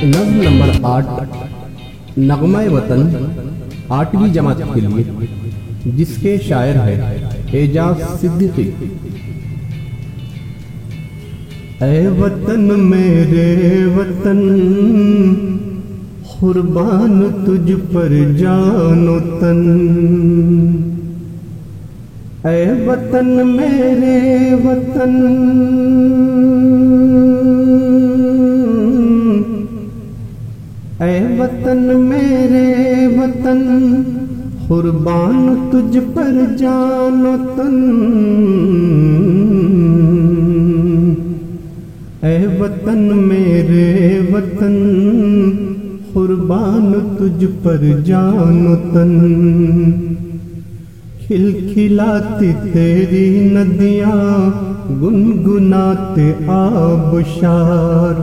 नज़्म नंबर 8 नग़्मा वतन 8वीं जमात के लिए, जिसके शायर है एजाज सिद्दीकी। ऐ वतन मेरे वतन, कुर्बान तुझ पर जानो तन। ऐ वतन मेरे वतन, ऐ वतन मेरे वतन, कुर्बान तुझ पर जानो तन। ऐ वतन मेरे वतन, कुर्बान तुझ पर जानो तन। खिलखिलाती तेरी नदियाँ, गुनगुनाते आबशार,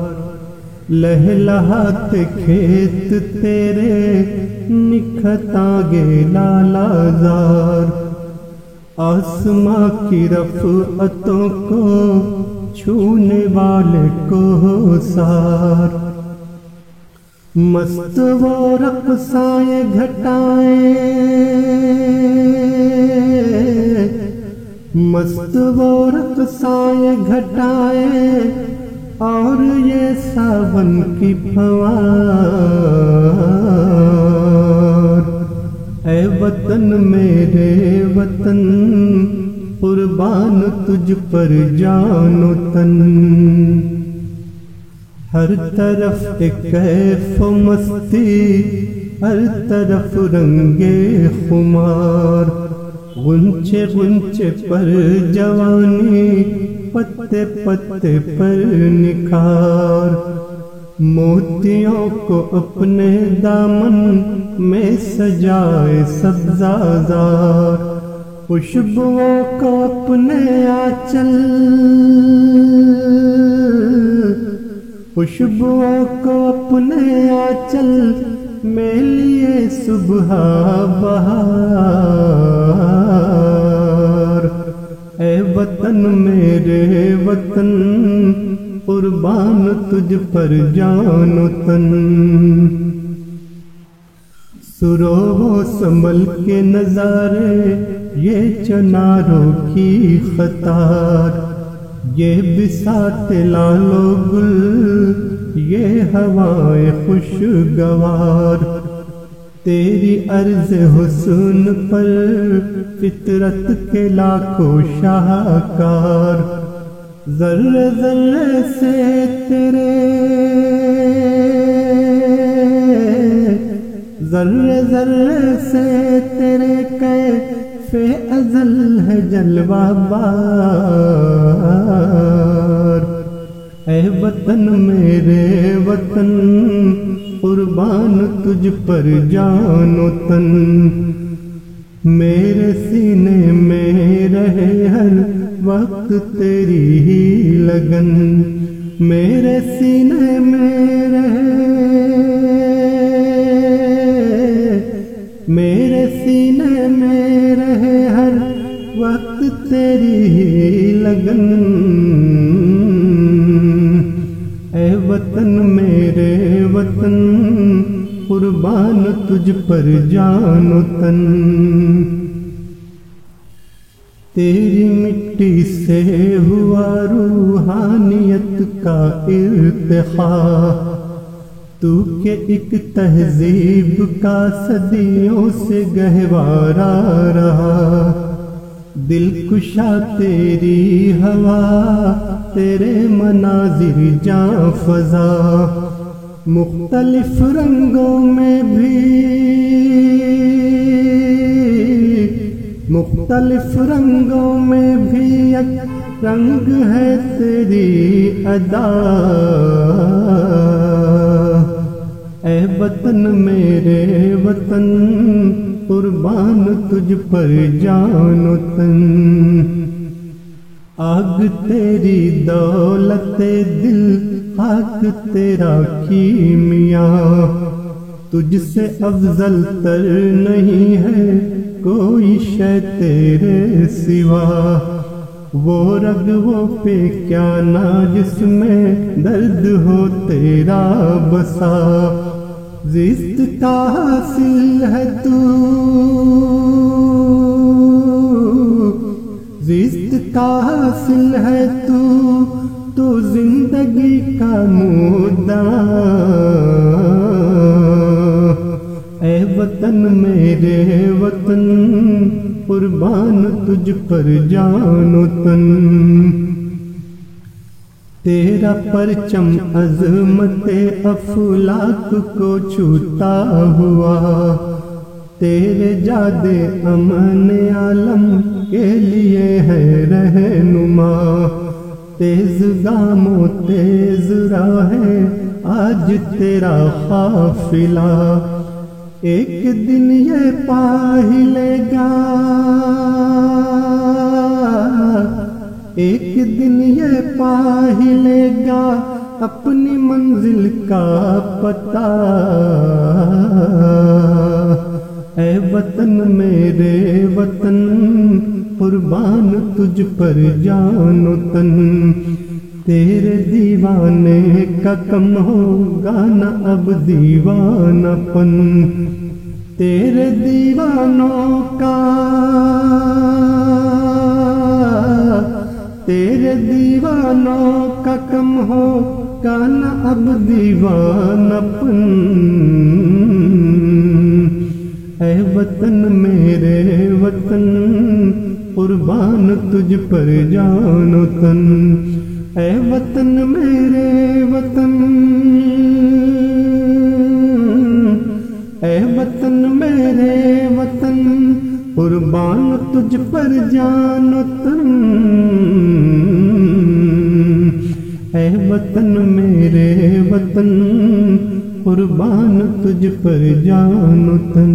लहलहाते खेत तेरे, निखतागे लालाजार। आसमां की रफ़अतों को छूने वाले को सार। मस्त वो रक़्साए घटाए, मस्त वो रक़्साए घटाए, और ये सावन की फवार। ऐ वतन मेरे वतन, कुर्बान तुझ पर जानो तन। हर तरफ एक कैफ मस्ती, हर तरफ रंगे खुमार। गुंचे गुंचे पर जवानी, पत्ते पत्ते पर निखार। मोतियों को अपने दामन में सजाए सब्ज़ाज़ार। खुशबुओं को अपने आंचल, खुशबुओं को अपने आंचल में लिए सुबह बहार। ऐ वतन मेरे वतन, कुर्बान तुझ पर जानो तन। सुरों संभल के नजारे, ये चनारों की खतार। ये बिसाते लालो गुल, ये हवाएं खुशगवार। तेरी अर्ज़ हुस्न पर फितरत के लाखों शाहकार। ज़र्रे ज़र्रे से तेरे, ज़र्रे ज़र्रे से तेरे कैफ़े अज़ल है जलवा बार। ऐ वतन मेरे वतन, कुर्बान तुझ पर जानो तन। मेरे सीने में रहे हर वक्त तेरी ही लगन। मेरे सीने में रहे, मेरे सीने में रहे हर वक्त तेरी ही लगन। ऐ वतन मेरे वतन, कुर्बान तुझ पर जानो तन। तेरी मिट्टी से हुआ रूहानियत का इर्तिखा। तू के एक तहजीब का सदियों से गहवारा रहा। दिलकुशा तेरी हवा, तेरे मनाजिर जां फजा। मुख्तलिफ रंगों में भी, मुख्तलिफ रंगों में भी एक रंग है तेरी अदा। ऐ वतन मेरे वतन, कुर्बान तुझ पर जानो तन। आग तेरी दौलत दिल, खाक तेरा कीमिया। तुझसे अफजल तर नहीं है कोई शय तेरे सिवा। وہ رگوں پہ کیا نہ جس میں درد ہو تیرا بسا، زیست کا حاصل ہے تو، زیست کا حاصل ہے تو زندگی کا مدعا، اے وطن میرے وطن قربان تجھ پر جان و تن، تیرا پرچم عظمت افلاک کو چھوتا ہوا، تیرے جاد امن عالم کے لیے ہے رہنما، تیز گاموں تیز راہیں آج تیرا قافلہ، ایک دن یہ پا ہی لے گا، ایک دن یہ پا ہی لے گا اپنی منزل کا پتہ، اے وطن میرے وطن قربان تجھ پر جان و تن، تیرے دیوانے کا کم ہوگا نہ اب دیوانہ پن، تیرے دیوانوں کا، تیرے دیوانوں کا کم ہوگا نہ اب دیوانہ پن، اے وطن میرے وطن قربان تجھ پر جان و تن، اے وطن میرے وطن، اے وطن میرے وطن قربان تجھ پر جان و تن، اے وطن میرے وطن قربان تجھ پر جان و تن۔